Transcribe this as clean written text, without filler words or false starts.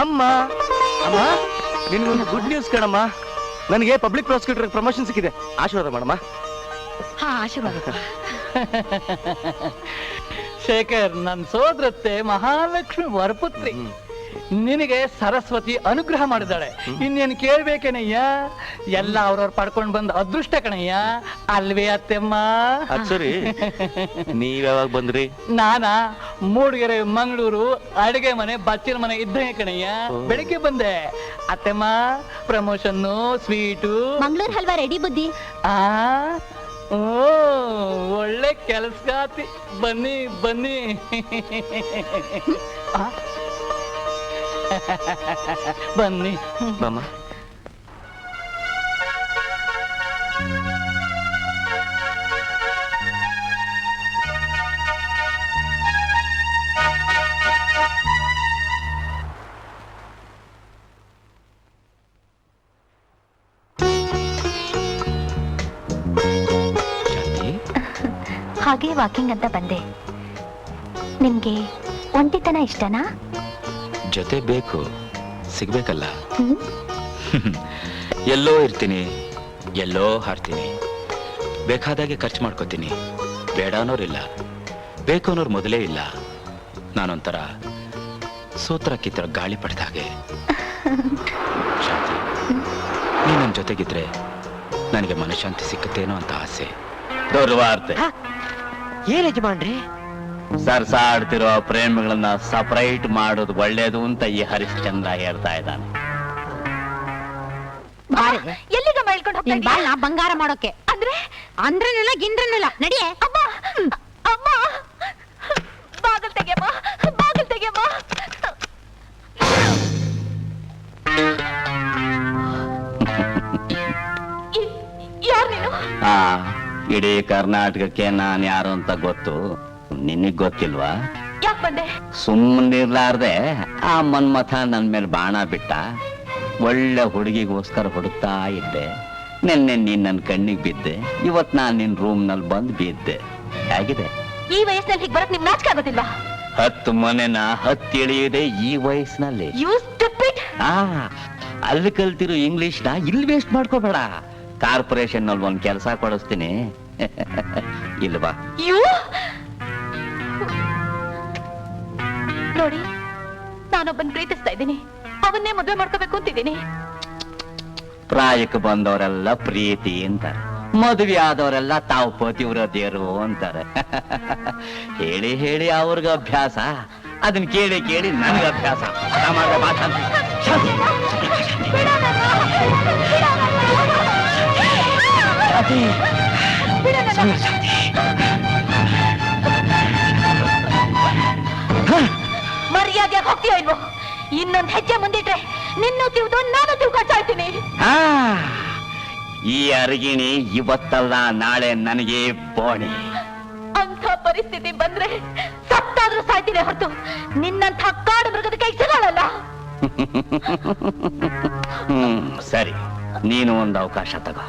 ಅಮ್ಮ ಅಮ್ಮ ನಿನ್ಗೊಂದು good news ಕಣಮ್ಮ. ನನಗೆ ಪಬ್ಲಿಕ್ ಪ್ರಾಸಿಕ್ಯೂಟರ್ ಪ್ರಮೋಷನ್ ಸಿಕ್ಕಿದೆ. ಆಶೀರ್ವಾದ ಮಾಡಮ್ಮ. ಹಾ, ಆಶೀರ್ವಾದ. ಶೇಖರ್, ನನ್ ಸೋದರತ್ತೆ ಮಹಾಲಕ್ಷ್ಮಿ ವರಪುತ್ರಿ. ನಿನಗೆ ಸರಸ್ವತಿ ಅನುಗ್ರಹ ಮಾಡಿದಾಳೆ. ಇನ್ನೇನು ಕೇಳ್ಬೇಕೇನಯ್ಯ? ಎಲ್ಲ ಅವ್ರವ್ರು ಪಡ್ಕೊಂಡ್ ಬಂದ ಅದೃಷ್ಟ ಕಣಯ್ಯ, ಅಲ್ವೇ ಅತ್ತೆಮ್ಮ? ಸರಿ, ನೀವ್ ಯಾವಾಗ ಬಂದ್ರಿ? ನಾನಾ ಮೂಡಿಗೆರೆ, ಮಂಗಳೂರು, ಅಡಿಗೆ ಮನೆ, ಬಚ್ಚಿನ ಮನೆ ಇದ್ದಂಗೆ ಕಣಯ್ಯ. ಬೆಳಿಗ್ಗೆ ಬಂದೆ. ಅತ್ತೆಮ್ಮ, ಪ್ರಮೋಷನ್ನು, ಸ್ವೀಟು. ಮಂಗಳೂರು ಹಲ್ವಾ ರೆಡಿ ಬುದ್ಧಿ. ಓ, ಒಳ್ಳೆ ಕೆಲ್ಸಗಾತಿ. ಬನ್ನಿ ಬನ್ನಿ. ಬನ್ನಿ ಬಾಮ್ಮ. ಹಾಗೆ ವಾಕಿಂಗ್ ಅಂತ ಬಂದೆ. ನಿಮ್ಗೆ ಒಂಟಿತನ ಇಷ್ಟನಾ? ಜೊತೆ ಬೇಕು, ಸಿಗ್ಬೇಕಲ್ಲ. ಎಲ್ಲೋ ಇರ್ತೀನಿ, ಎಲ್ಲೋ ಹಾರ್ತೀನಿ. ಬೇಕಾದಾಗೆ ಖರ್ಚು ಮಾಡ್ಕೋತೀನಿ. ಬೇಡ ಅನ್ನೋರಿಲ್ಲ, ಬೇಕು ಅನ್ನೋರು ಮೊದಲೇ ಇಲ್ಲ. ನಾನೊಂಥರ ಸೂತ್ರ ಕಿತ್ತರ ಗಾಳಿ ಪಡೆದ ಹಾಗೆ. ಶಾಂತಿ, ನೀ ನನ್ನ ಜೊತೆಗಿದ್ರೆ ನನಗೆ ಮನಃಶಾಂತಿ ಸಿಕ್ಕುತ್ತೇನೋ ಅಂತ ಆಸೆ. ದುರ್ವಾರ್ತೆ. ಏನ್ ಯಜಮಾನ್ರಿ? ಸರ್ಸಾಡ್ತಿರೋ ಪ್ರೇಮಿಗಳನ್ನ ಸಪರೇಟ್ ಮಾಡೋದು ಒಳ್ಳೇದು ಅಂತ ಈ ಹರಿಶ್ಚಂದ್ರ ಹೇಳ್ತಾ ಇದ್ದಾನೆ. ಎಲ್ಲಿಗ ಮಾಡ್ಕೊಂಡು ಹೋಗ್ತಾ ಬಂಗಾರ ಮಾಡೋಕೆ? ಅಂದ್ರನೆಲ್ಲ ಗಿಂದ್ರನೆಲ್ಲ ನಡಿಯೇ. ಅಮ್ಮ ಅಮ್ಮ, ಬಾಗಲ್ ತೆಗೆಯಮ್ಮ, ಬಾಗಲ್ ತೆಗೆಯಮ್ಮ. ಯಾರು ನೀನು? ಇಡೀ ಕರ್ನಾಟಕಕ್ಕೆ ನಾನ್ ಯಾರು ಅಂತ ಗೊತ್ತು. ನಿನಗ್ ಗೊತ್ತಿಲ್ವಾ? ಯಾಕೆ ಬಂದೆ? ಸುಮ್ಮನಿರ್ಲಾರ್ದೆ ಆ ಮನ್ಮಥ ನನ್ ಮೇಲೆ ಬಾಣ ಬಿಟ್ಟ. ಒಳ್ಳೆ ಹುಡುಗಿಗೋಸ್ಕರ ಹುಡುಕ್ತಾ ಇದ್ದೆ. ನಿನ್ನೆ ನೀನ್ ನನ್ ಕಣ್ಣಿಗೆ ಬಿದ್ದೆ. ಇವತ್ ನಾನ್ ನಿನ್ ರೂಮ್ ನಲ್ಲಿ ಬಂದ್ ಬಿದ್ದೆ. ಹೇಗಿದೆ? ಈ ವಯಸ್ಸಿನಲ್ಲಿ ಹೀಗೆ ಬರಕ್ ನಿಮ್ ನಾಚಿಕೆ ಆಗೋದಿಲ್ವಾ? 10 ಮನೆನ ಹತ್ತಿಳಿಯುವುದೇ ಈ ವಯಸ್ಸಿನಲ್ಲಿ. ಅಲ್ಲಿ ಕಲ್ತಿರೋ ಇಂಗ್ಲಿಷ್ ನ ಇಲ್ಲಿ ವೇಸ್ಟ್ ಮಾಡ್ಕೋಬೇಡ. ಕಾರ್ಪೊರೇಷನ್ ನಲ್ಲಿ ಒಂದ್ ಕೆಲಸ ಕೊಡಿಸ್ತೀನಿ. ಇಲ್ವಾ? ನೋಡಿ, ನಾನೊಬ್ಬನ್ ಪ್ರೀತಿಸ್ತಾ ಇದ್ದೀನಿ. ಅವನ್ನೇ ಮದುವೆ ಮಾಡ್ಕೋಬೇಕು ಅಂತಿದ್ದೀನಿ. ಪ್ರಾಯಕ್ಕೆ ಬಂದವರೆಲ್ಲ ಪ್ರೀತಿ ಅಂತಾರೆ, ಮದುವೆ ಆದವರೆಲ್ಲ ತಾವು ಪತಿವ್ರತಿಯರು ಅಂತಾರೆ. ಹೇಳಿ ಹೇಳಿ ಅವ್ರಿಗೆ ಅಭ್ಯಾಸ, ಅದನ್ನ ಕೇಳಿ ಕೇಳಿ ನನಗೆ ಅಭ್ಯಾಸ. ಮರ್ಯಾದೆಯಾಗಿ ಹೋಗ್ತೀಯೋ ಇಲ್ವೋ? ಇನ್ನೊಂದು ಹೆಜ್ಜೆ ಮುಂದಿಟ್ರೆ ನಿನ್ನೂ ತಿವ್ದು ನಾನು ತಿಳ್ಕೊಳ್ತೀನಿ. ಈ ಅರಗಿಣಿ ಇವತ್ತಲ್ಲ ನಾಳೆ ನನಗೆ ಬೋಣಿ. ಅಂಥ ಪರಿಸ್ಥಿತಿ ಬಂದ್ರೆ ಸತ್ತಾದ್ರೂ ಸಾಯ್ತೀನಿ ಹೊರತು ನಿನ್ನಂಥ ಕಾಡು ಮೃಗದ ಕೈ ಸಿಗಲ್ಲ. ಸರಿ, ನೀನು ಒಂದು ಅವಕಾಶ ತಗೋ.